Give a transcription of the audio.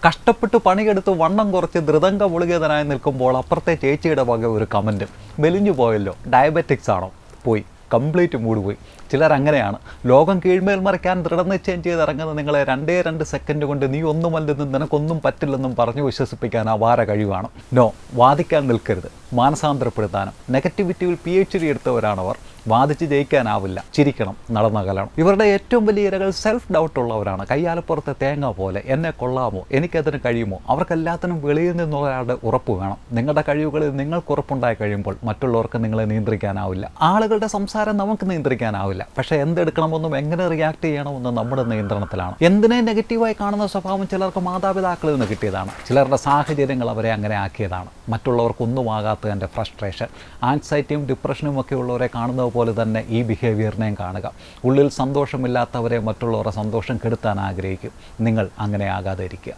കഷ്ടപ്പെട്ട് പണിയെടുത്ത് വണ്ണം കുറച്ച് ധൃതങ്ക മുളുകിയതനായി നിൽക്കുമ്പോൾ അപ്പുറത്തെ ചേച്ചിയുടെ വക ഒരു കമൻറ്റ്, മെലിഞ്ഞു പോയല്ലോ, ഡയബറ്റിക്സ് ആണോ? പോയി, കംപ്ലീറ്റ് മൂഡ് പോയി. ചിലരങ്ങനെയാണ്. ലോകം കീഴ്മേൽ മറിക്കാൻ ദൃഢനിശ്ചയം ചെയ്തിറങ്ങുന്ന നിങ്ങളെ 2 സെക്കൻഡ് കൊണ്ട് നീ ഒന്നുമല്ലെന്നും നിനക്കൊന്നും പറ്റില്ലെന്നും പറഞ്ഞു വിശ്വസിപ്പിക്കാൻ അപാര കഴിവാണ്. നോ, വാദിക്കാൻ നിൽക്കരുത്. മാനസാന്തരപ്പെടുത്താനും നെഗറ്റിവിറ്റിയിൽ PhD എടുത്തവരാണവർ. വാദിച്ച് ജയിക്കാനാവില്ല. ചിരിക്കണം, നടന്നകലണം. ഇവരുടെ ഏറ്റവും വലിയ ഇരകൾ സെൽഫ് ഡൗട്ട് ഉള്ളവരാണ്. കയ്യാലപ്പുറത്തെ തേങ്ങ പോലെ. എന്നെ കൊള്ളാമോ? എനിക്കതിന് കഴിയുമോ? അവർക്കെല്ലാത്തിനും വെളിയിൽ നിന്നൊരാളുടെ ഉറപ്പ് വേണം. നിങ്ങളുടെ കഴിവുകളിൽ നിങ്ങൾക്ക് ഉറപ്പുണ്ടായി കഴിയുമ്പോൾ മറ്റുള്ളവർക്ക് നിങ്ങളെ നിയന്ത്രിക്കാനാവില്ല. ആളുകളുടെ സംസാരം നമുക്ക് നിയന്ത്രിക്കാനാവില്ല. പക്ഷേ എന്തെടുക്കണമെന്നും എങ്ങനെ റിയാക്ട് ചെയ്യണമെന്നും നമ്മുടെ നിയന്ത്രണത്തിലാണ്. എന്തിനെ നെഗറ്റീവായി കാണുന്ന സ്വഭാവം ചിലർക്ക് മാതാപിതാക്കളിൽ നിന്ന് കിട്ടിയതാണ്. ചിലരുടെ സാഹചര്യങ്ങൾ അവരെ അങ്ങനെ ആക്കിയതാണ്. മറ്റുള്ളവർക്കൊന്നും ആകാത്തതിൻ്റെ ഫ്രസ്ട്രേഷൻ, ആൻസൈറ്റിയും ഡിപ്രഷനും ഒക്കെ ഉള്ളവരെ കാണുന്നത് പോലെ തന്നെ ഈ ബിഹേവിയറിനെയും കാണുക. ഉള്ളിൽ സന്തോഷമില്ലാത്തവരെ മറ്റുള്ളവരുടെ സന്തോഷം കെടുത്താൻ ആഗ്രഹിക്കും. നിങ്ങൾ അങ്ങനെ ആകാതെ ഇരിക്കുക.